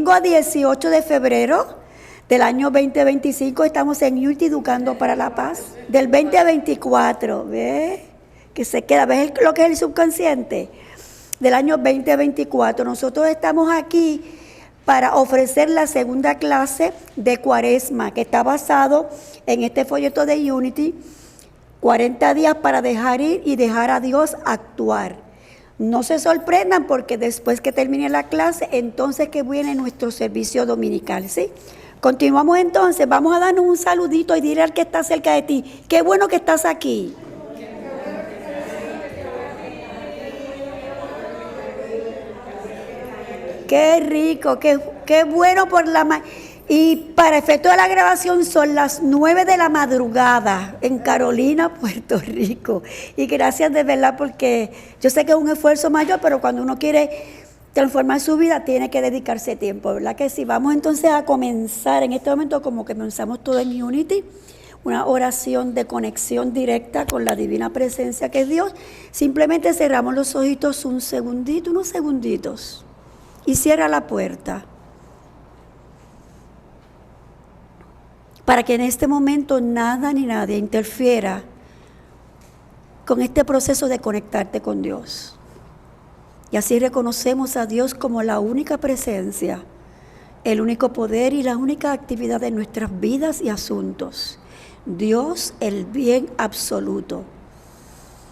domingo 18 de febrero del año 2025 estamos en Unity Educando para la Paz. Del 2024, ¿ves? Que se queda, ¿ves lo que es el subconsciente? Del año 2024. Nosotros estamos aquí para ofrecer la segunda clase de Cuaresma, que está basado en este folleto de Unity, 40 días para dejar ir y dejar a Dios actuar. No se sorprendan porque después que termine la clase, entonces que viene nuestro servicio dominical, ¿sí? Continuamos entonces, vamos a darnos un saludito y dirle al que está cerca de ti, qué bueno que estás aquí. Qué rico, qué bueno por la y para efecto de la grabación son las 9 de la madrugada en Carolina, Puerto Rico. Y gracias de verdad porque yo sé que es un esfuerzo mayor, pero cuando uno quiere transformar su vida tiene que dedicarse tiempo, ¿verdad que sí? Vamos entonces a comenzar en este momento como que comenzamos todo en Unity, una oración de conexión directa con la divina presencia que es Dios. Simplemente cerramos los ojitos un segundito, unos segunditos. Y cierra la puerta para que en este momento nada ni nadie interfiera con este proceso de conectarte con Dios. Y así reconocemos a Dios como la única presencia, el único poder y la única actividad de nuestras vidas y asuntos. Dios, el bien absoluto.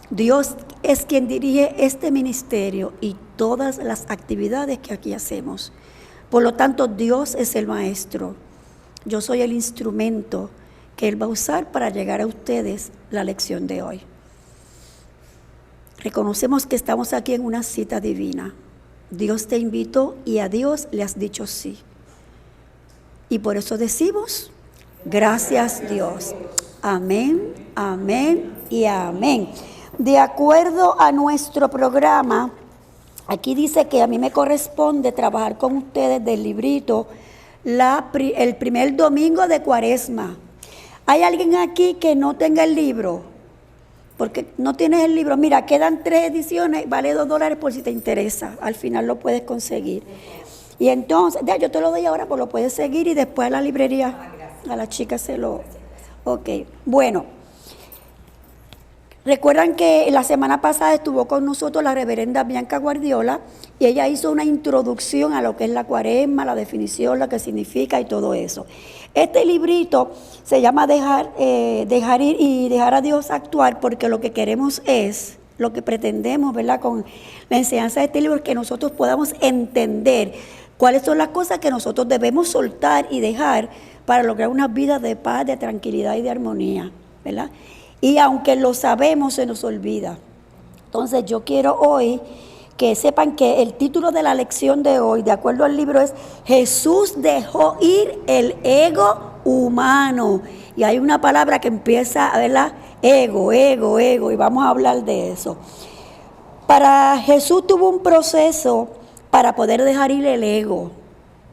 Dios es quien dirige este ministerio y todas las actividades que aquí hacemos. Por lo tanto, Dios es el maestro. Yo soy el instrumento que Él va a usar para llegar a ustedes la lección de hoy. Reconocemos que estamos aquí en una cita divina. Dios te invitó y a Dios le has dicho sí. Y por eso decimos, gracias Dios. Amén, amén y amén. De acuerdo a nuestro programa, aquí dice que a mí me corresponde trabajar con ustedes del librito el primer domingo de Cuaresma. ¿Hay alguien aquí que no tenga el libro? Porque no tienes el libro. Mira, quedan 3 ediciones, vale $2 por si te interesa. Al final lo puedes conseguir. Y entonces, ya, yo te lo doy ahora, pues lo puedes seguir y después a la librería, a la chica se lo... Ok, bueno. Recuerdan que la semana pasada estuvo con nosotros la reverenda Bianca Guardiola y ella hizo una introducción a lo que es la Cuaresma, la definición, lo que significa y todo eso. Este librito se llama Dejar ir y dejar a Dios actuar, porque lo que queremos es, lo que pretendemos, ¿verdad?, con la enseñanza de este libro, es que nosotros podamos entender cuáles son las cosas que nosotros debemos soltar y dejar para lograr una vida de paz, de tranquilidad y de armonía, ¿verdad? Y aunque lo sabemos, se nos olvida. Entonces yo quiero hoy que sepan que el título de la lección de hoy, de acuerdo al libro, es Jesús dejó ir el ego humano. Y hay una palabra que empieza, ¿verdad? Ego, y vamos a hablar de eso. Para Jesús tuvo un proceso para poder dejar ir el ego.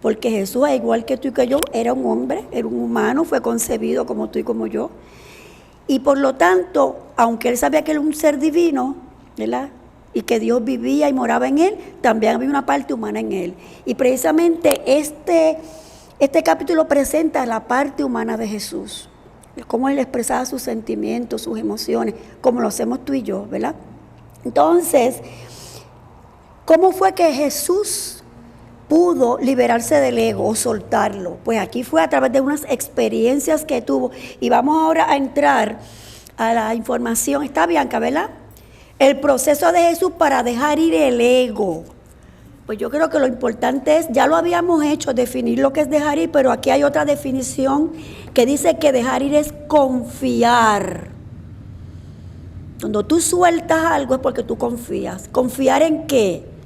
Porque Jesús, igual que tú y que yo, era un hombre, era un humano, fue concebido como tú y como yo. Y por lo tanto, aunque él sabía que era un ser divino, ¿verdad?, y que Dios vivía y moraba en él, también había una parte humana en él. Y precisamente este capítulo presenta la parte humana de Jesús, cómo él expresaba sus sentimientos, sus emociones, como lo hacemos tú y yo, ¿verdad? Entonces, ¿cómo fue que Jesús pudo liberarse del ego o soltarlo? Pues aquí fue a través de unas experiencias que tuvo. Y vamos ahora a entrar a la información. Está Bianca, ¿verdad? El proceso de Jesús para dejar ir el ego. Pues yo creo que lo importante es, ya lo habíamos hecho, definir lo que es dejar ir, pero aquí hay otra definición que dice que dejar ir es confiar. Cuando tú sueltas algo es porque tú confías. ¿Confiar en qué?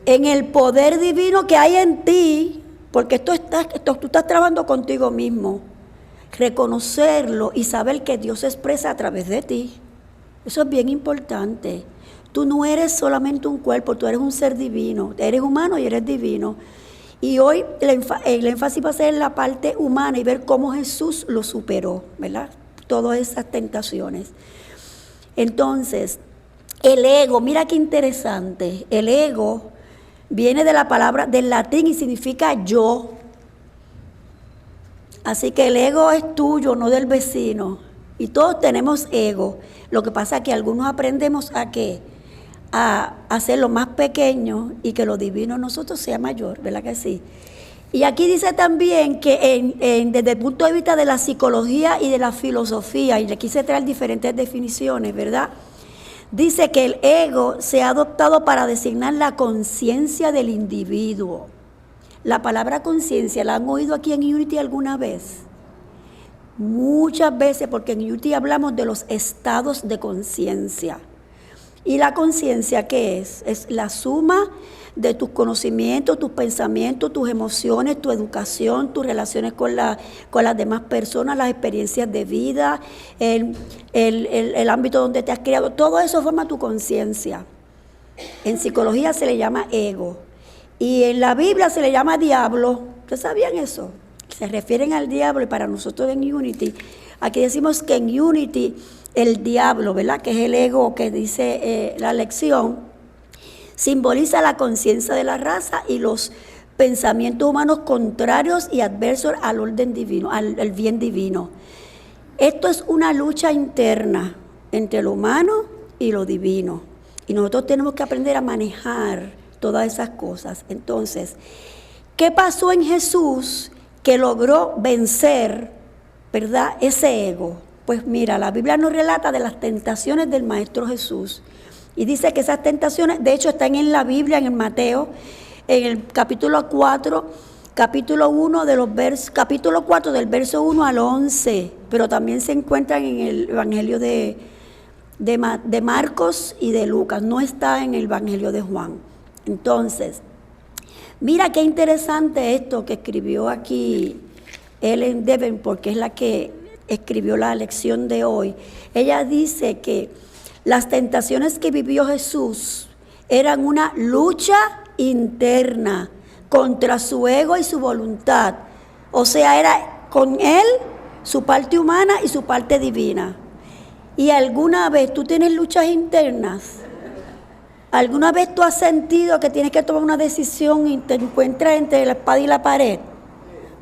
En el poder divino que hay en ti, porque tú estás trabajando contigo mismo. Reconocerlo y saber que Dios se expresa a través de ti. Eso es bien importante. Tú no eres solamente un cuerpo, tú eres un ser divino. Eres humano y eres divino. Y hoy el énfasis va a ser en la parte humana y ver cómo Jesús lo superó, ¿verdad? Todas esas tentaciones. Entonces, el ego, mira qué interesante. El ego viene de la palabra del latín y significa yo. Así que el ego es tuyo, no del vecino. Y todos tenemos ego. Lo que pasa es que algunos aprendemos a qué, a hacerlo más pequeño y que lo divino en nosotros sea mayor, ¿verdad que sí? Y aquí dice también que desde el punto de vista de la psicología y de la filosofía, y le quise traer diferentes definiciones, ¿verdad? Dice que el ego se ha adoptado para designar la conciencia del individuo. La palabra conciencia, ¿la han oído aquí en Unity alguna vez? Muchas veces, porque en Unity hablamos de los estados de conciencia. ¿Y la conciencia qué es? Es la suma de tus conocimientos, tus pensamientos, tus emociones, tu educación, tus relaciones con las demás personas, las experiencias de vida, el ámbito donde te has criado. Todo eso forma tu conciencia. En psicología se le llama ego. Y en la Biblia se le llama diablo. ¿Ustedes sabían eso? Se refieren al diablo, y para nosotros en Unity, aquí decimos que en Unity el diablo, ¿verdad? Que es el ego que dice la lección, simboliza la conciencia de la raza y los pensamientos humanos contrarios y adversos al orden divino, al bien divino. Esto es una lucha interna entre lo humano y lo divino. Y nosotros tenemos que aprender a manejar todas esas cosas. Entonces, ¿qué pasó en Jesús que logró vencer, ¿verdad?, ese ego? Pues mira, la Biblia nos relata de las tentaciones del Maestro Jesús. Y dice que esas tentaciones, de hecho, están en la Biblia, en el Mateo, en el capítulo 4, capítulo 4 del verso 1 al 11. Pero también se encuentran en el Evangelio de Marcos y de Lucas. No está en el Evangelio de Juan. Entonces, mira qué interesante esto que escribió aquí Ellen Devon, porque es la que escribió la lección de hoy. Ella dice que las tentaciones que vivió Jesús eran una lucha interna contra su ego y su voluntad. O sea, era con él su parte humana y su parte divina. ¿Y alguna vez tú tienes luchas internas? ¿Alguna vez tú has sentido que tienes que tomar una decisión y te encuentras entre la espada y la pared?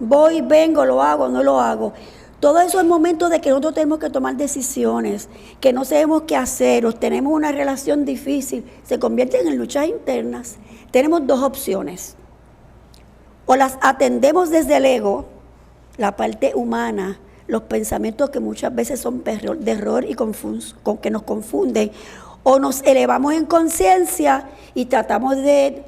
Voy, vengo, lo hago, no lo hago. Todo eso es momento de que nosotros tenemos que tomar decisiones, que no sabemos qué hacer, o tenemos una relación difícil, se convierten en luchas internas. Tenemos dos opciones. O las atendemos desde el ego, la parte humana, los pensamientos que muchas veces son de error y que nos confunden, o nos elevamos en conciencia y tratamos de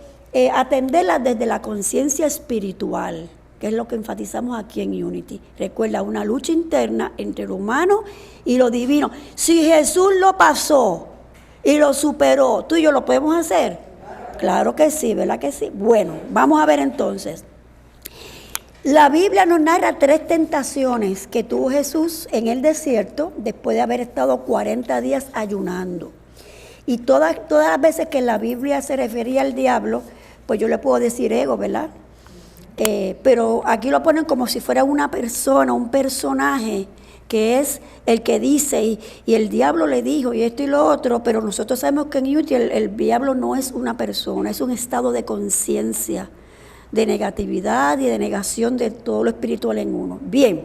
atenderlas desde la conciencia espiritual, que es lo que enfatizamos aquí en Unity. Recuerda, una lucha interna entre lo humano y lo divino. Si Jesús lo pasó y lo superó, ¿tú y yo lo podemos hacer? Claro que sí, ¿verdad que sí? Bueno, vamos a ver entonces. La Biblia nos narra 3 tentaciones que tuvo Jesús en el desierto después de haber estado 40 días ayunando. Y todas las veces que la Biblia se refería al diablo, pues yo le puedo decir ego, ¿verdad? Pero aquí lo ponen como si fuera una persona, un personaje, que es el que dice, y el diablo le dijo, y esto y lo otro, pero nosotros sabemos que en Utah el diablo no es una persona, es un estado de conciencia, de negatividad y de negación de todo lo espiritual en uno. Bien,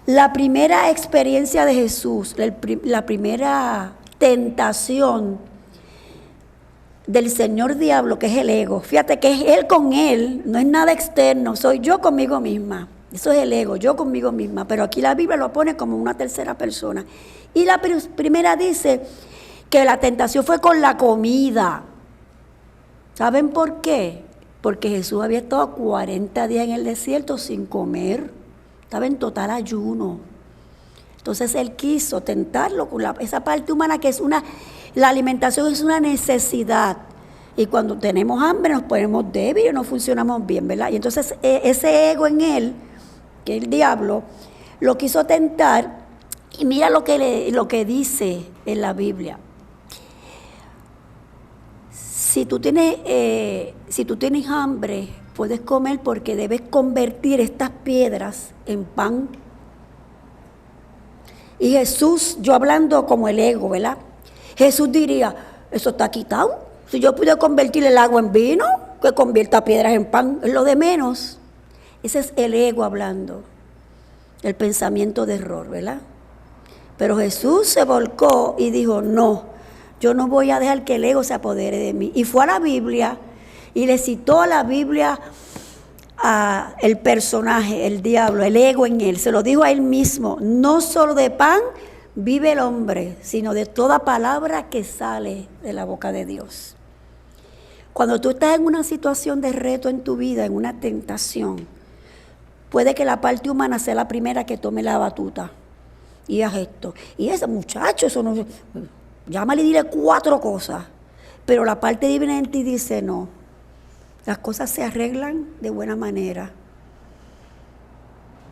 la primera experiencia de Jesús, la primera tentación del señor diablo, que es el ego. Fíjate que es él con él, no es nada externo, soy yo conmigo misma. Eso es el ego, yo conmigo misma. Pero aquí la Biblia lo pone como una tercera persona. Y la primera dice que la tentación fue con la comida. ¿Saben por qué? Porque Jesús había estado 40 días en el desierto sin comer. Estaba en total ayuno. Entonces él quiso tentarlo con esa parte humana que es la alimentación es una necesidad. Y cuando tenemos hambre nos ponemos débiles, no funcionamos bien, ¿verdad? Y entonces ese ego en él, que el diablo, lo quiso tentar. Y mira lo que dice en la Biblia. Si tú tienes hambre, puedes comer porque debes convertir estas piedras en pan. Y Jesús, yo hablando como el ego, ¿verdad? Jesús diría, eso está quitado. Si yo pude convertir el agua en vino, que convierta piedras en pan, es lo de menos. Ese es el ego hablando, el pensamiento de error, ¿verdad? Pero Jesús se volcó y dijo, no, yo no voy a dejar que el ego se apodere de mí. Y fue a la Biblia y le citó a la Biblia a el personaje, el diablo, el ego en él. Se lo dijo a él mismo, no solo de pan vive el hombre, sino de toda palabra que sale de la boca de Dios. Cuando tú estás en una situación de reto en tu vida, en una tentación, puede que la parte humana sea la primera que tome la batuta y haz esto. Y ese muchacho, eso no, llámale y dile 4 cosas. Pero la parte divina en ti dice no. Las cosas se arreglan de buena manera.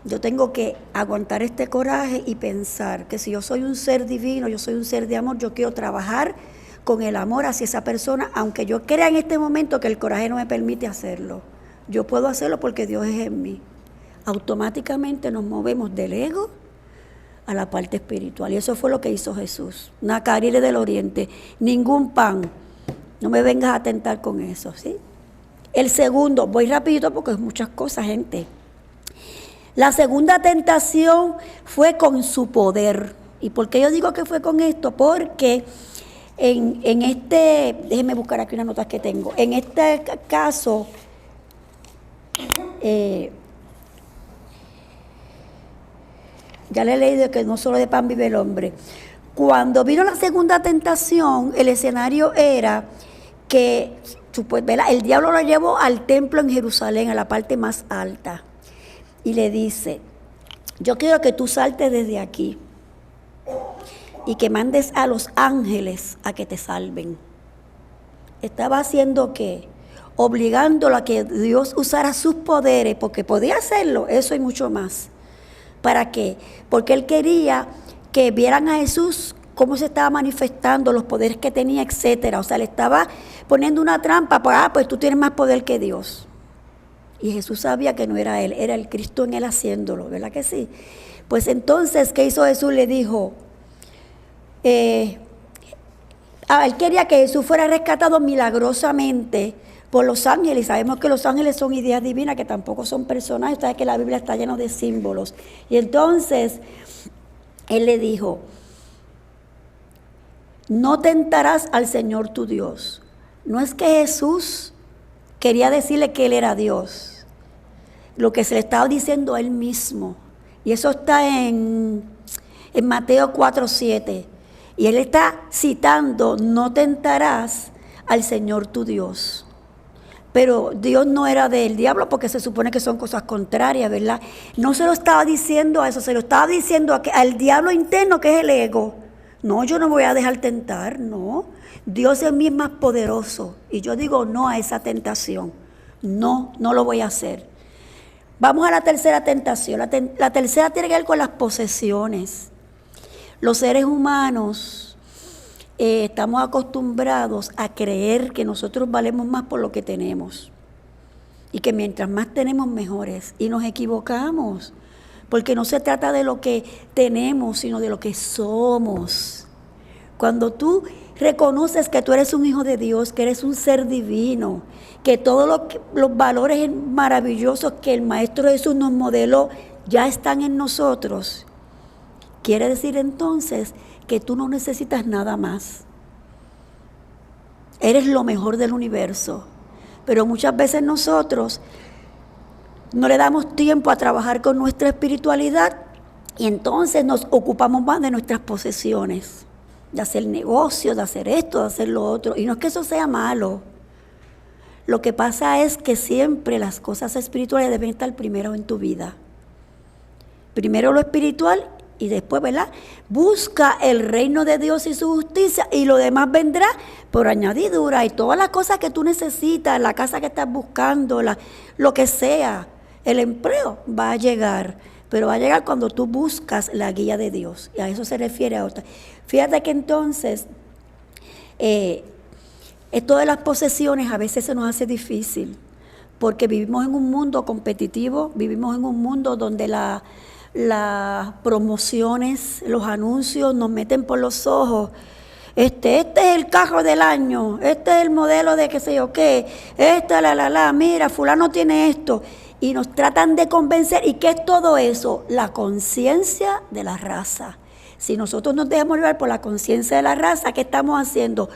Yo tengo que aguantar este coraje y pensar que si yo soy un ser divino, yo soy un ser de amor, yo quiero trabajar con el amor hacia esa persona, aunque yo crea en este momento que el coraje no me permite hacerlo. Yo puedo hacerlo porque Dios es en mí. Automáticamente nos movemos del ego a la parte espiritual. Y eso fue lo que hizo Jesús. Nacarile del Oriente, ningún pan. No me vengas a tentar con eso, ¿sí? El segundo, voy rapidito porque es muchas cosas, gente. La segunda tentación fue con su poder. ¿Y por qué yo digo que fue con esto? Porque en este, déjenme buscar aquí unas notas que tengo. En este caso, ya le he leído que no solo de pan vive el hombre. Cuando vino la segunda tentación, el escenario era que el diablo lo llevó al templo en Jerusalén, a la parte más alta, y le dice, yo quiero que tú saltes desde aquí y que mandes a los ángeles a que te salven. Estaba haciendo ¿qué? Obligándolo a que Dios usara sus poderes, porque podía hacerlo, eso y mucho más. ¿Para qué? Porque él quería que vieran a Jesús cómo se estaba manifestando, los poderes que tenía, etcétera. O sea, le estaba poniendo una trampa para, pues tú tienes más poder que Dios. Y Jesús sabía que no era él, era el Cristo en él haciéndolo, ¿verdad que sí? Pues entonces, ¿qué hizo Jesús? Le dijo, él quería que Jesús fuera rescatado milagrosamente por los ángeles. Sabemos que los ángeles son ideas divinas, que tampoco son personajes. Sabes que la Biblia está llena de símbolos. Y entonces, él le dijo, no tentarás al Señor tu Dios. No es que Jesús quería decirle que él era Dios. Lo que se le estaba diciendo a él mismo. Y eso está en Mateo 4:7. Y él está citando, no tentarás al Señor tu Dios. Pero Dios no era del diablo porque se supone que son cosas contrarias, ¿verdad? No se lo estaba diciendo a eso, se lo estaba diciendo al diablo interno que es el ego. No, yo no voy a dejar tentar, no. Dios en mí es más poderoso. Y yo digo no a esa tentación. No, no lo voy a hacer. Vamos a la tercera tentación. La tercera tiene que ver con las posesiones. Los seres humanos estamos acostumbrados a creer que nosotros valemos más por lo que tenemos. Y que mientras más tenemos, mejores. Y nos equivocamos. Porque no se trata de lo que tenemos, sino de lo que somos. Cuando tú reconoces que tú eres un hijo de Dios, que eres un ser divino, que todos los valores maravillosos que el Maestro Jesús nos modeló ya están en nosotros, quiere decir entonces que tú no necesitas nada más. Eres lo mejor del universo. Pero muchas veces nosotros no le damos tiempo a trabajar con nuestra espiritualidad y entonces nos ocupamos más de nuestras posesiones, de hacer negocios, de hacer esto, de hacer lo otro. Y no es que eso sea malo. Lo que pasa es que siempre las cosas espirituales deben estar primero en tu vida. Primero lo espiritual y después, ¿verdad? Busca el reino de Dios y su justicia y lo demás vendrá por añadidura. Y todas las cosas que tú necesitas, la casa que estás buscando, lo que sea, el empleo va a llegar. Pero va a llegar cuando tú buscas la guía de Dios. Y a eso se refiere a otra. Fíjate que entonces, esto de las posesiones a veces se nos hace difícil. Porque vivimos en un mundo competitivo, vivimos en un mundo donde las promociones, los anuncios nos meten por los ojos este es el carro del año, este es el modelo de qué sé yo qué, mira, fulano tiene esto. Y nos tratan de convencer. ¿Y qué es todo eso? La conciencia de la raza. Si nosotros nos dejamos llevar por la conciencia de la raza, ¿qué estamos haciendo?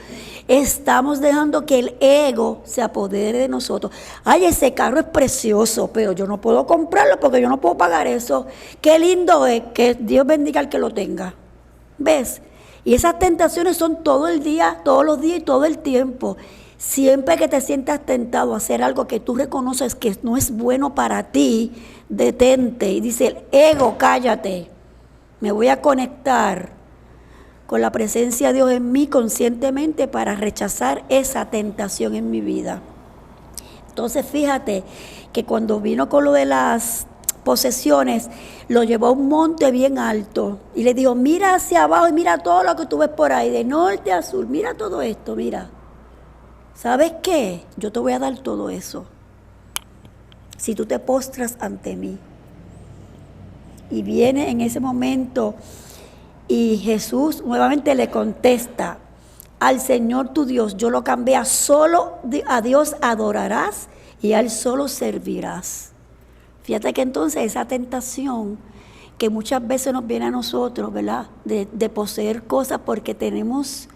Estamos dejando que el ego se apodere de nosotros. Ay, ese carro es precioso, pero yo no puedo comprarlo porque yo no puedo pagar eso. Qué lindo es, que Dios bendiga al que lo tenga. ¿Ves? Y esas tentaciones son todo el día, todos los días y todo el tiempo. Siempre que te sientas tentado a hacer algo que tú reconoces que no es bueno para ti, detente y dice, el ego, cállate. Me voy a conectar con la presencia de Dios en mí conscientemente para rechazar esa tentación en mi vida. Entonces fíjate que cuando vino con lo de las posesiones, lo llevó a un monte bien alto y le dijo, mira hacia abajo y mira todo lo que tú ves por ahí, de norte a sur, mira todo esto, mira. ¿Sabes qué? Yo te voy a dar todo eso si tú te postras ante mí. Y viene en ese momento y Jesús nuevamente le contesta, al Señor tu Dios yo lo cambié a solo a Dios adorarás y a Él solo servirás. Fíjate que entonces esa tentación que muchas veces nos viene a nosotros, ¿verdad? De poseer cosas porque tenemos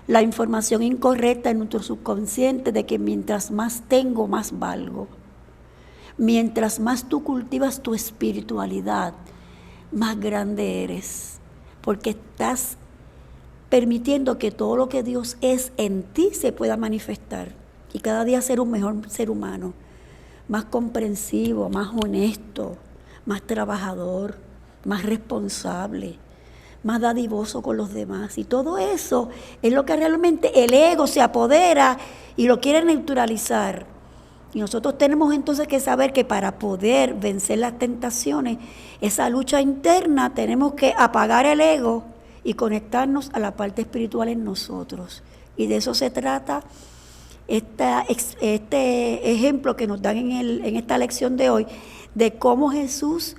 la información incorrecta en nuestro subconsciente de que mientras más tengo, más valgo. Mientras más tú cultivas tu espiritualidad, más grande eres. Porque estás permitiendo que todo lo que Dios es en ti se pueda manifestar. Y cada día ser un mejor ser humano. Más comprensivo, más honesto, más trabajador, más responsable, más dadivoso con los demás. Y todo eso es lo que realmente el ego se apodera y lo quiere neutralizar. Y nosotros tenemos entonces que saber que para poder vencer las tentaciones, esa lucha interna, tenemos que apagar el ego y conectarnos a la parte espiritual en nosotros. Y de eso se trata este ejemplo que nos dan en esta lección de hoy, de cómo Jesús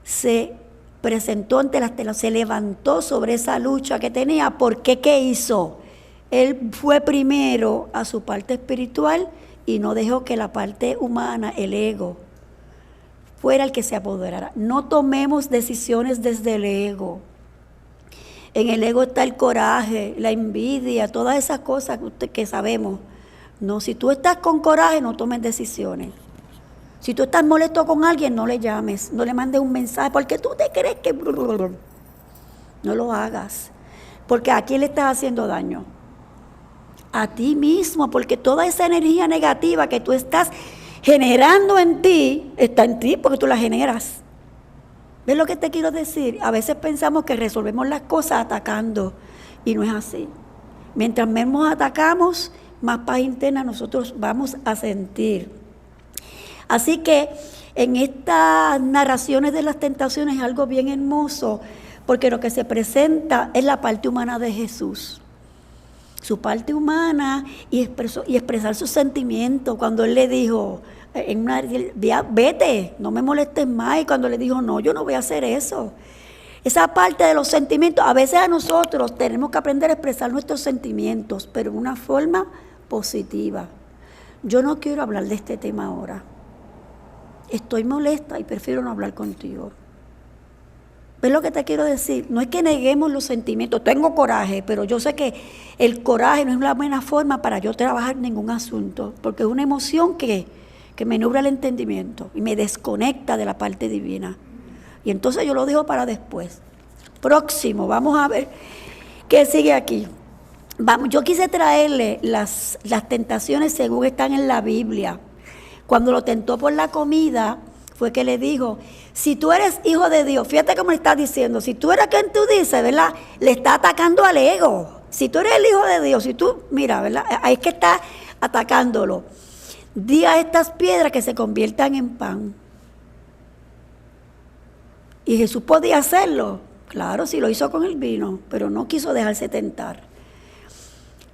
se presentó ante las tentaciones, se levantó sobre esa lucha que tenía, porque ¿qué hizo? Él fue primero a su parte espiritual y no dejó que la parte humana, el ego, fuera el que se apoderara. No tomemos decisiones desde el ego. En el ego está el coraje, la envidia, todas esas cosas que sabemos. No, si tú estás con coraje, no tomes decisiones. Si tú estás molesto con alguien, no le llames, no le mandes un mensaje, porque tú te crees que... No lo hagas, porque ¿a quién le estás haciendo daño? A ti mismo, porque toda esa energía negativa que tú estás generando en ti, está en ti porque tú la generas. ¿Ves lo que te quiero decir? A veces pensamos que resolvemos las cosas atacando, y no es así. Mientras menos atacamos, más paz interna nosotros vamos a sentir. Así que en estas narraciones de las tentaciones es algo bien hermoso, porque lo que se presenta es la parte humana de Jesús. Su parte humana y expresar sus sentimientos. Cuando Él le dijo, vete, no me molestes más. Y cuando le dijo, no, yo no voy a hacer eso. Esa parte de los sentimientos, a veces a nosotros tenemos que aprender a expresar nuestros sentimientos, pero en una forma positiva. Yo no quiero hablar de este tema ahora. Estoy molesta y prefiero no hablar contigo. ¿Ves lo que te quiero decir? No es que neguemos los sentimientos. Tengo coraje, pero yo sé que el coraje no es una buena forma para yo trabajar ningún asunto, porque es una emoción que me nubla el entendimiento y me desconecta de la parte divina. Y entonces yo lo dejo para después. Próximo, vamos a ver qué sigue aquí. Yo quise traerle las tentaciones según están en la Biblia. Cuando lo tentó por la comida, fue que le dijo, si tú eres hijo de Dios, fíjate cómo le está diciendo, si tú eres quien tú dices, ¿verdad? Le está atacando al ego. Si tú eres el hijo de Dios, si tú, mira, ¿verdad? Ahí es que está atacándolo. Di a estas piedras que se conviertan en pan. Y Jesús podía hacerlo, claro, si lo hizo con el vino, pero no quiso dejarse tentar.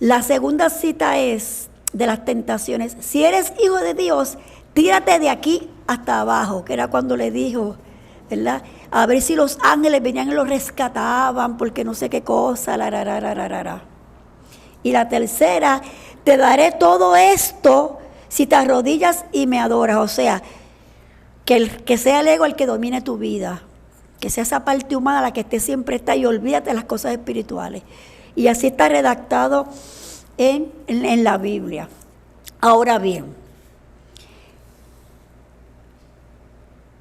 La segunda cita es de las tentaciones, si eres hijo de Dios, tírate de aquí hasta abajo, que era cuando le dijo, ¿verdad? A ver si los ángeles venían y los rescataban, porque no sé qué cosa, Y la tercera, te daré todo esto si te arrodillas y me adoras. O sea, que sea el ego el que domine tu vida. Que sea esa parte humana la que esté siempre está y olvídate de las cosas espirituales. Y así está redactado en la Biblia. Ahora bien,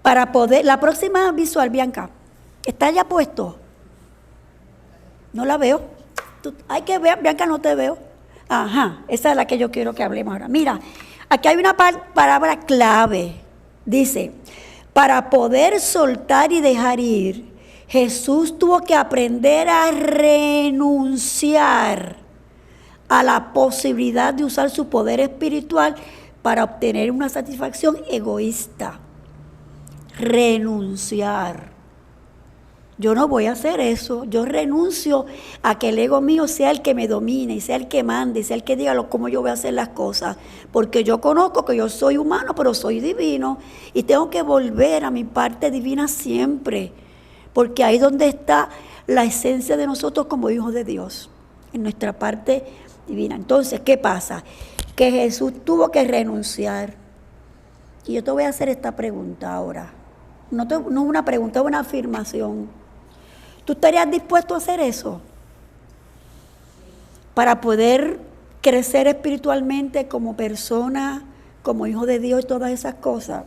para poder, la próxima visual, Bianca, ¿está ya puesto? No la veo. Hay que ver, Bianca, no te veo. Ajá, esa es la que yo quiero que hablemos ahora. Mira, aquí hay una palabra clave. Dice, para poder soltar y dejar ir, Jesús tuvo que aprender a renunciar a la posibilidad de usar su poder espiritual para obtener una satisfacción egoísta. Renunciar. Yo no voy a hacer eso. Yo renuncio a que el ego mío sea el que me domine, y sea el que mande, y sea el que diga cómo yo voy a hacer las cosas. Porque yo conozco que yo soy humano, pero soy divino. Y tengo que volver a mi parte divina siempre. Porque ahí es donde está la esencia de nosotros como hijos de Dios. En nuestra parte divina. Entonces, ¿qué pasa? Que Jesús tuvo que renunciar. Y yo te voy a hacer esta pregunta ahora. No es una pregunta, es una afirmación. ¿Tú estarías dispuesto a hacer eso? Para poder crecer espiritualmente como persona, como hijo de Dios y todas esas cosas.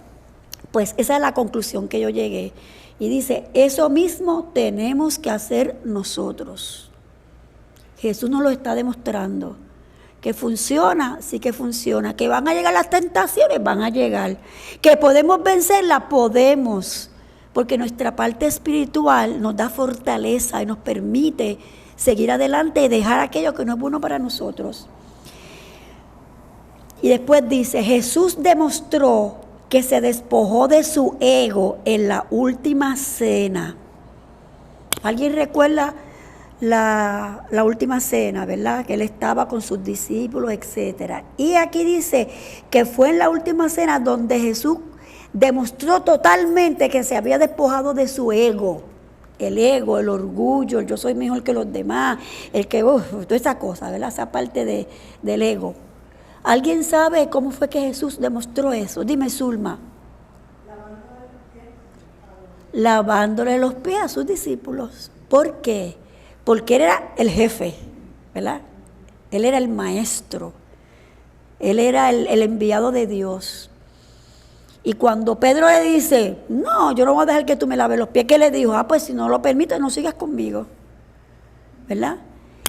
Pues esa es la conclusión que yo llegué. Y dice, eso mismo tenemos que hacer nosotros. Jesús nos lo está demostrando. Que funciona, sí que funciona. Que van a llegar las tentaciones, van a llegar. Que podemos vencerlas, podemos. Porque nuestra parte espiritual nos da fortaleza y nos permite seguir adelante y dejar aquello que no es bueno para nosotros. Y después dice, Jesús demostró que se despojó de su ego en la última cena. ¿Alguien recuerda la última cena, verdad? Que él estaba con sus discípulos, etc. Y aquí dice que fue en la última cena donde Jesús demostró totalmente que se había despojado de su ego. El ego, el orgullo, el yo soy mejor que los demás, el que, toda esa cosa, ¿verdad? Esa parte del ego. ¿Alguien sabe cómo fue que Jesús demostró eso? Dime, Zulma. Lavándole los pies a sus discípulos. ¿Por qué? Porque él era el jefe, ¿verdad? Él era el maestro. Él era el enviado de Dios. Y cuando Pedro le dice, no, yo no voy a dejar que tú me laves los pies, ¿qué le dijo? Pues si no lo permites, no sigas conmigo, ¿verdad?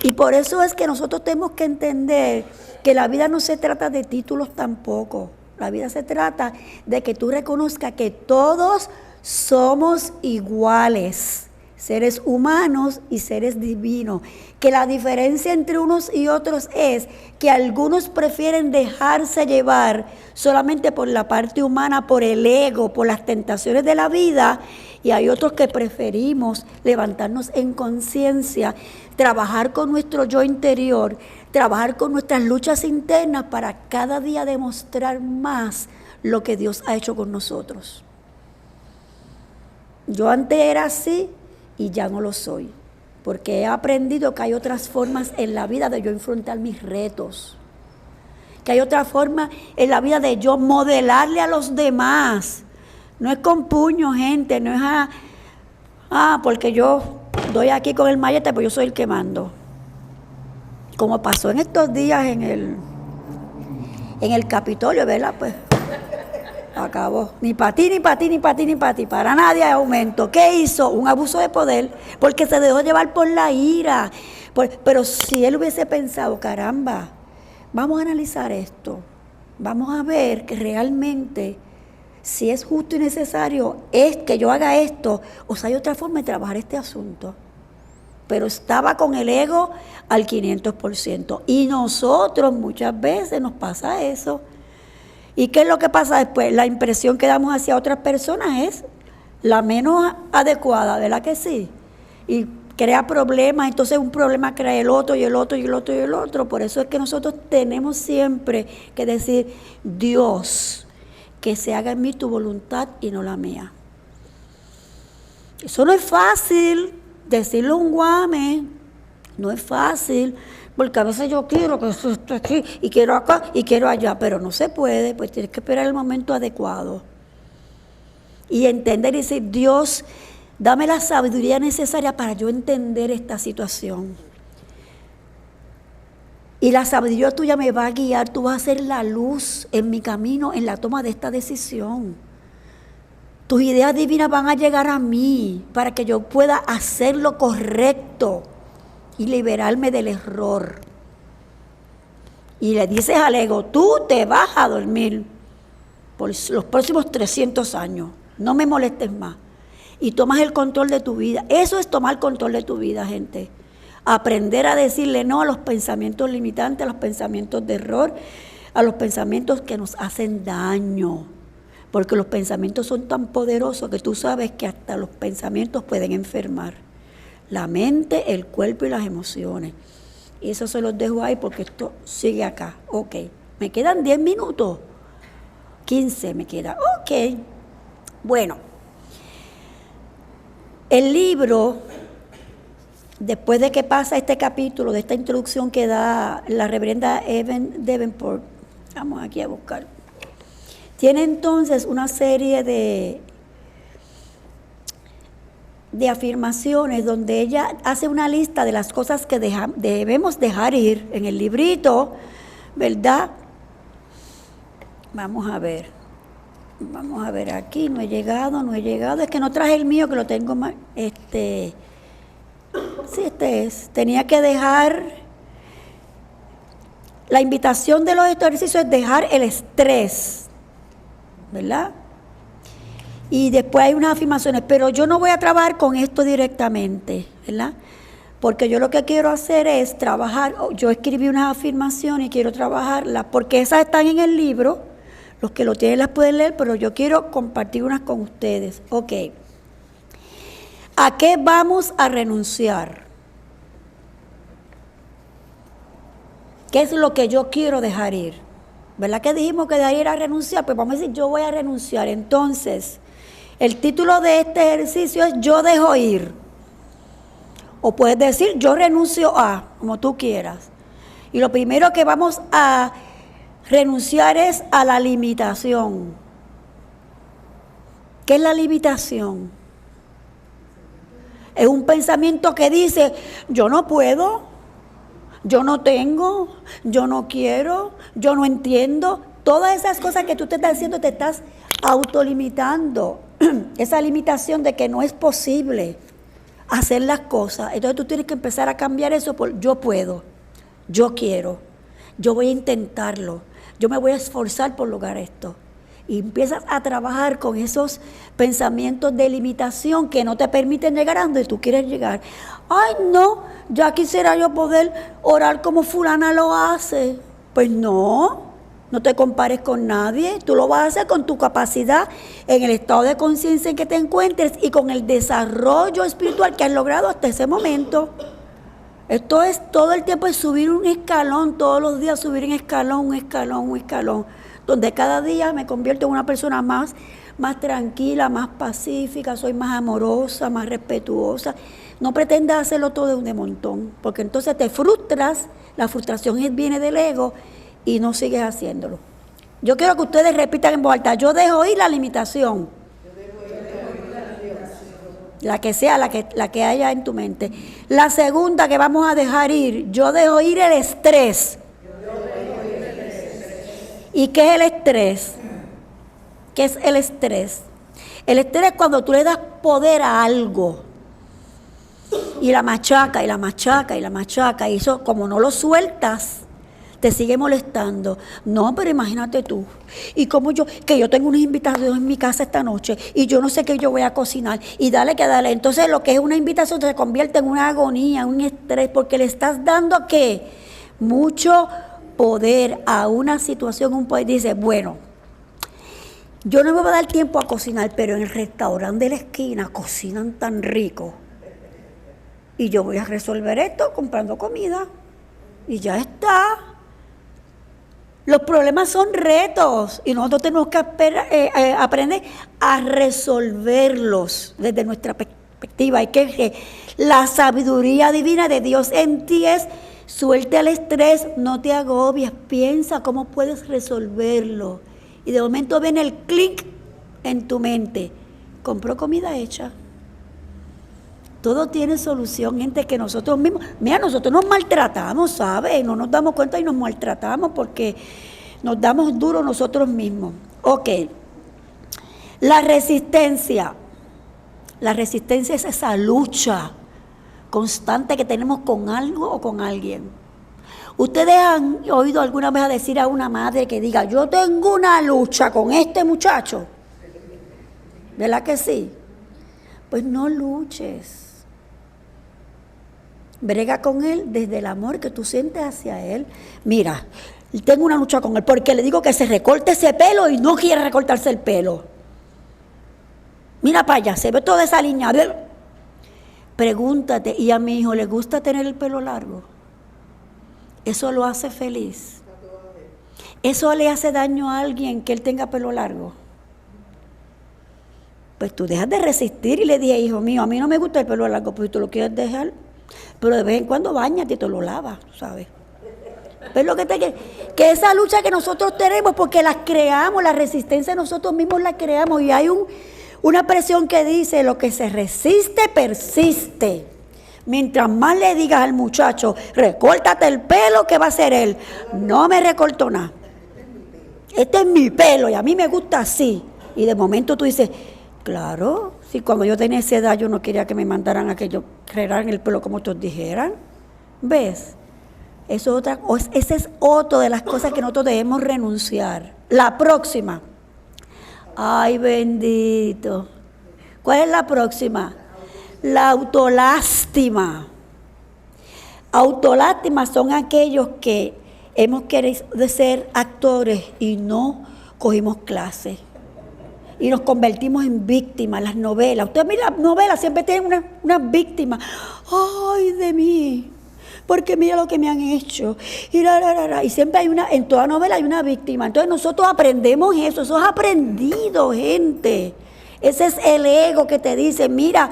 Y por eso es que nosotros tenemos que entender que la vida no se trata de títulos tampoco. La vida se trata de que tú reconozcas que todos somos iguales, seres humanos y seres divinos. Que la diferencia entre unos y otros es que algunos prefieren dejarse llevar solamente por la parte humana, por el ego, por las tentaciones de la vida, y hay otros que preferimos levantarnos en conciencia, trabajar con nuestro yo interior, trabajar con nuestras luchas internas para cada día demostrar más lo que Dios ha hecho con nosotros. Yo antes era así y ya no lo soy, porque he aprendido que hay otras formas en la vida de yo enfrentar mis retos, que hay otra forma en la vida de yo modelarle a los demás. No es con puño, gente, no es porque yo doy aquí con el mallete, pues yo soy el que mando. Como pasó en estos días en el Capitolio, ¿verdad? Pues acabó. Ni para ti, ni para ti, ni para ti, ni para ti. Para nadie hay aumento. ¿Qué hizo? Un abuso de poder, porque se dejó llevar por la ira. Pero si él hubiese pensado, caramba, vamos a analizar esto. Vamos a ver que realmente, si es justo y necesario, es que yo haga esto, o sea, hay otra forma de trabajar este asunto. Pero estaba con el ego al 500%. Y nosotros muchas veces nos pasa eso. ¿Y qué es lo que pasa después? La impresión que damos hacia otras personas es la menos adecuada, ¿verdad que sí? Y crea problemas, entonces un problema crea el otro y el otro y el otro y el otro. Por eso es que nosotros tenemos siempre que decir, Dios, que se haga en mí tu voluntad y no la mía. Eso no es fácil, decirlo un guame, no es fácil, Porque a veces yo quiero que eso esté aquí, y quiero acá, y quiero allá, pero no se puede, pues tienes que esperar el momento adecuado. Y entender y decir, Dios, dame la sabiduría necesaria para yo entender esta situación. Y la sabiduría tuya me va a guiar, tú vas a ser la luz en mi camino, en la toma de esta decisión. Tus ideas divinas van a llegar a mí para que yo pueda hacer lo correcto y liberarme del error. Y le dices al ego, tú te vas a dormir por los próximos 300 años, no me molestes más. Y tomas el control de tu vida. Eso es tomar control de tu vida, gente. Aprender a decirle no a los pensamientos limitantes, a los pensamientos de error, a los pensamientos que nos hacen daño. Porque los pensamientos son tan poderosos que tú sabes que hasta los pensamientos pueden enfermar. La mente, el cuerpo y las emociones. Y eso se los dejo ahí porque esto sigue acá. Ok, me quedan 10 minutos. 15 me queda. Ok, bueno. El libro, después de que pasa este capítulo, de esta introducción que da la reverenda Evan Davenport, vamos aquí a buscar, tiene entonces una serie de afirmaciones donde ella hace una lista de las cosas que debemos dejar ir en el librito, ¿verdad? Vamos a ver aquí, no he llegado, es que no traje el mío que lo tengo más, sí, este es, tenía que dejar, la invitación de los ejercicios es dejar el estrés, ¿verdad? Y después hay unas afirmaciones, pero yo no voy a trabajar con esto directamente, ¿verdad? Porque yo lo que quiero hacer es trabajar, yo escribí unas afirmaciones y quiero trabajarlas, porque esas están en el libro, los que lo tienen las pueden leer, pero yo quiero compartir unas con ustedes. Ok. ¿A qué vamos a renunciar? ¿Qué es lo que yo quiero dejar ir? ¿Verdad que dijimos que dejar ir a renunciar? Pues vamos a decir, yo voy a renunciar. Entonces, el título de este ejercicio es Yo dejo ir. O puedes decir, yo renuncio a, como tú quieras. Y lo primero que vamos a renunciar es a la limitación. ¿Qué es la limitación? Es un pensamiento que dice, yo no puedo, yo no tengo, yo no quiero, yo no entiendo. Todas esas cosas que tú te estás diciendo, te estás autolimitando. Esa limitación de que no es posible hacer las cosas. Entonces tú tienes que empezar a cambiar eso por yo puedo, yo quiero, yo voy a intentarlo, yo me voy a esforzar por lograr esto. Y empiezas a trabajar con esos pensamientos de limitación que no te permiten llegar a donde tú quieres llegar. Ay, no, ya quisiera yo poder orar como fulana lo hace. Pues no te compares con nadie. Tú lo vas a hacer con tu capacidad, en el estado de conciencia en que te encuentres y con el desarrollo espiritual que has logrado hasta ese momento. Esto es todo el tiempo, es subir un escalón, todos los días subir un escalón, donde cada día me convierto en una persona más tranquila, más pacífica, soy más amorosa, más respetuosa. No pretendas hacerlo todo de montón, porque entonces te frustras, la frustración viene del ego y no sigues haciéndolo. Yo quiero que ustedes repitan en voz alta, yo dejo ir la limitación. La que sea, la que haya en tu mente. La segunda que vamos a dejar ir, yo dejo ir el estrés. ¿Y qué es el estrés? ¿Qué es el estrés? El estrés es cuando tú le das poder a algo y la machaca, y eso como no lo sueltas, te sigue molestando. No, pero imagínate tú. Y como que yo tengo unas invitaciones en mi casa esta noche y yo no sé qué yo voy a cocinar. Y dale que dale. Entonces lo que es una invitación se convierte en una agonía, un estrés, porque le estás dando ¿qué? Mucho poder a una situación, un poder. Dice, bueno, yo no me voy a dar tiempo a cocinar, pero en el restaurante de la esquina cocinan tan rico. Y yo voy a resolver esto comprando comida. Y ya está. Los problemas son retos y nosotros tenemos que aprender a resolverlos desde nuestra perspectiva. La sabiduría divina de Dios en ti es Suelta el estrés, no te agobies, piensa cómo puedes resolverlo. Y de momento viene el clic en tu mente. Compró comida hecha. Todo tiene solución, gente, que nosotros mismos, mira, nosotros nos maltratamos, ¿sabes? No nos damos cuenta y nos maltratamos porque nos damos duro nosotros mismos. Ok. La resistencia es esa lucha constante que tenemos con algo o con alguien. Ustedes han oído alguna vez a decir a una madre que diga, yo tengo una lucha con este muchacho. ¿Verdad que sí? Pues no luches. Brega con él desde el amor que tú sientes hacia él. Mira, tengo una lucha con él porque le digo que se recorte ese pelo y no quiere recortarse el pelo. Mira para allá, se ve toda esa línea. Pregúntate, ¿y a mi hijo le gusta tener el pelo largo? ¿Eso lo hace feliz? ¿Eso le hace daño a alguien que él tenga pelo largo? Pues tú dejas de resistir y le dije, hijo mío, a mí no me gusta el pelo largo, pues tú lo quieres dejar, pero de vez en cuando báñate y te lo lavas, ¿sabes? Pero lo que esa lucha que nosotros tenemos, porque las creamos, la resistencia nosotros mismos la creamos, y hay una presión que dice, lo que se resiste, persiste. Mientras más le digas al muchacho, recórtate el pelo, ¿qué va a hacer él? No me recortó nada. Este es mi pelo y a mí me gusta así. Y de momento tú dices, claro, si cuando yo tenía esa edad yo no quería que me mandaran a que yo crearan el pelo como otros dijeran. ¿Ves? Esa es otra de las cosas que nosotros debemos renunciar. La próxima. Ay, bendito. ¿Cuál es la próxima? La autolástima. Autolástima son aquellos que hemos querido ser actores y no cogimos clases. Y nos convertimos en víctimas, las novelas. Ustedes miren, las novelas siempre tienen una víctima. Ay, de mí, porque mira lo que me han hecho. Y siempre en toda novela hay una víctima. Entonces nosotros aprendemos eso es aprendido, gente. Ese es el ego que te dice, mira,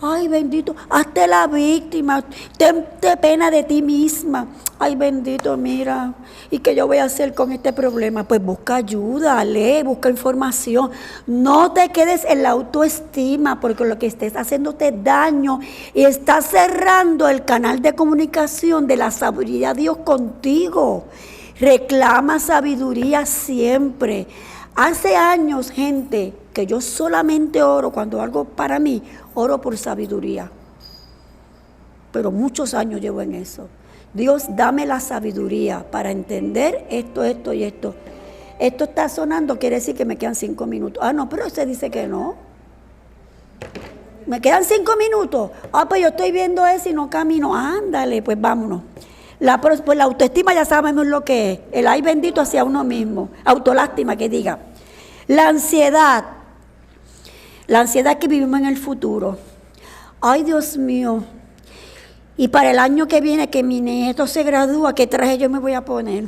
ay, bendito, hazte la víctima, ten pena de ti misma. Ay, bendito, mira, ¿y qué yo voy a hacer con este problema? Pues busca ayuda, lee, busca información. No te quedes en la autoestima, porque lo que estés haciéndote daño y estás cerrando el canal de comunicación de la sabiduría de Dios contigo. Reclama sabiduría siempre. Hace años, gente, que yo solamente oro cuando algo para mí, oro por sabiduría. Pero muchos años llevo en eso. Dios, dame la sabiduría para entender esto y esto. Esto está sonando, quiere decir que me quedan 5 minutos. Ah, no, pero usted dice que no. Me quedan 5 minutos. Ah, pues yo estoy viendo eso y no camino. Ándale, pues vámonos. Pues la autoestima ya sabemos lo que es. El ay bendito hacia uno mismo. Autolástima, que diga. La ansiedad que vivimos en el futuro. Ay, Dios mío. Y para el año que viene, que mi nieto se gradúa, ¿qué traje yo me voy a poner?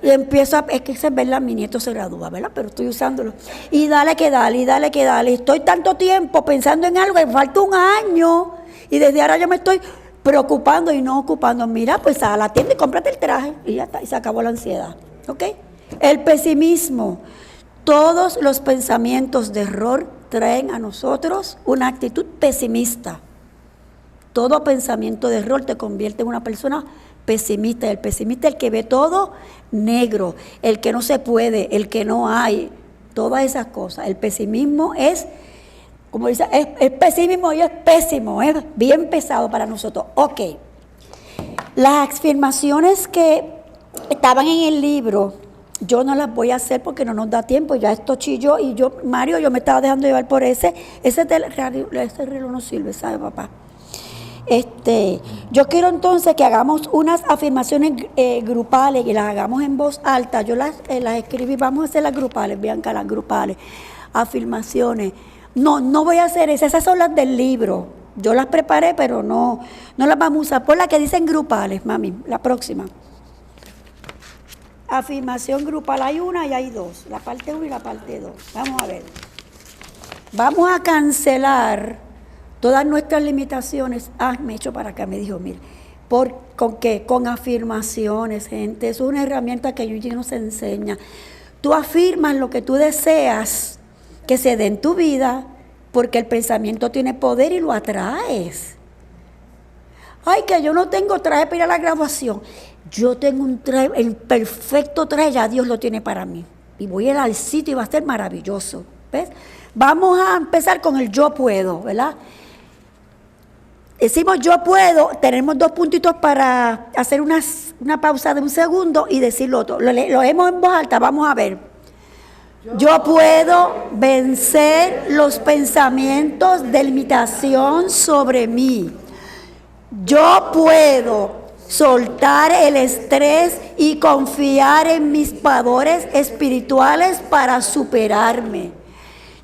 Y empiezo es que es verdad, mi nieto se gradúa, ¿verdad? Pero estoy usándolo. Y dale que dale. Estoy tanto tiempo pensando en algo, me falta un año. Y desde ahora yo me estoy preocupando y no ocupando. Mira, pues a la tienda y cómprate el traje. Y ya está, y se acabó la ansiedad. ¿Ok? El pesimismo. Todos los pensamientos de error traen a nosotros una actitud pesimista. Todo pensamiento de error te convierte en una persona pesimista. El pesimista es el que ve todo negro, el que no se puede, el que no hay, todas esas cosas. El pesimismo es, como dice, es pesimismo y es pésimo, es bien pesado para nosotros. Ok, las afirmaciones que estaban en el libro, yo no las voy a hacer porque no nos da tiempo, ya esto chilló y yo me estaba dejando llevar por ese reloj no sirve, ¿sabe, papá? Yo quiero entonces que hagamos unas afirmaciones grupales y las hagamos en voz alta. Yo las escribí, vamos a hacer las grupales, Bianca, las grupales. Afirmaciones. No voy a hacer esas son las del libro. Yo las preparé, pero no las vamos a usar. Por las que dicen grupales, mami, la próxima. Afirmación grupal, hay una y hay dos, la parte 1 y la parte 2. Vamos a ver. Vamos a cancelar todas nuestras limitaciones. Me echo para acá, me dijo, mire, ¿Con qué? Con afirmaciones, gente. Es una herramienta que Eugene nos enseña. Tú afirmas lo que tú deseas que se dé en tu vida, porque el pensamiento tiene poder y lo atraes. Ay, que yo no tengo traje para ir a la graduación. Yo tengo un traje, el perfecto traje, ya Dios lo tiene para mí. Y voy a ir al sitio y va a ser maravilloso. ¿Ves? Vamos a empezar con el yo puedo, ¿verdad? Decimos yo puedo, tenemos 2 puntitos para hacer una pausa de un segundo y decir lo otro. Lo leemos en voz alta, vamos a ver. Yo puedo vencer los pensamientos de limitación sobre mí. Yo puedo soltar el estrés y confiar en mis poderes espirituales para superarme.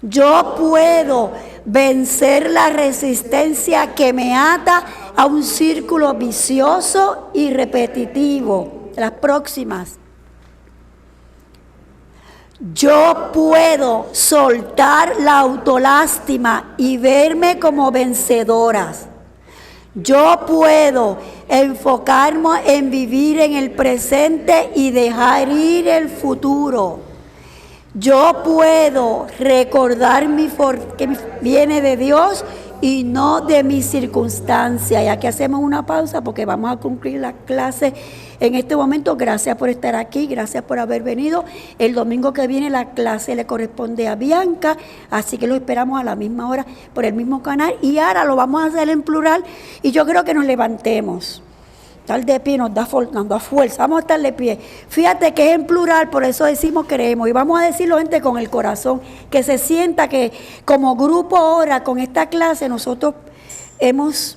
Yo puedo vencer la resistencia que me ata a un círculo vicioso y repetitivo. Las próximas. Yo puedo soltar la autolástima y verme como vencedoras. Yo puedo enfocarme en vivir en el presente y dejar ir el futuro. Yo puedo recordar que viene de Dios y no de mis circunstancias. Y aquí hacemos una pausa porque vamos a concluir la clase en este momento. Gracias por estar aquí, gracias por haber venido. El domingo que viene la clase le corresponde a Bianca, así que lo esperamos a la misma hora por el mismo canal. Y ahora lo vamos a hacer en plural y yo creo que nos levantemos. Estar de pie nos da fuerza, vamos a estar de pie. Fíjate que es en plural, por eso decimos creemos. Y vamos a decirlo, gente, con el corazón, que se sienta que como grupo ahora, con esta clase, nosotros hemos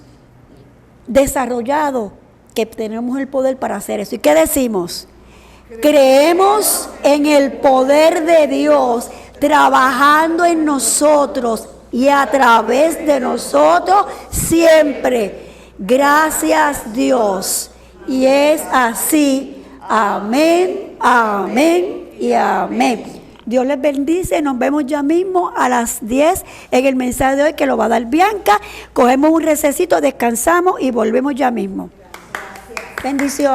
desarrollado que tenemos el poder para hacer eso. ¿Y qué decimos? Creemos en el poder de Dios trabajando en nosotros y a través de nosotros siempre. Gracias Dios. Y es así. Amén, amén y amén. Dios les bendice. Nos vemos ya mismo a las 10 en el mensaje de hoy que lo va a dar Bianca. Cogemos un recesito, descansamos y volvemos ya mismo. Bendiciones.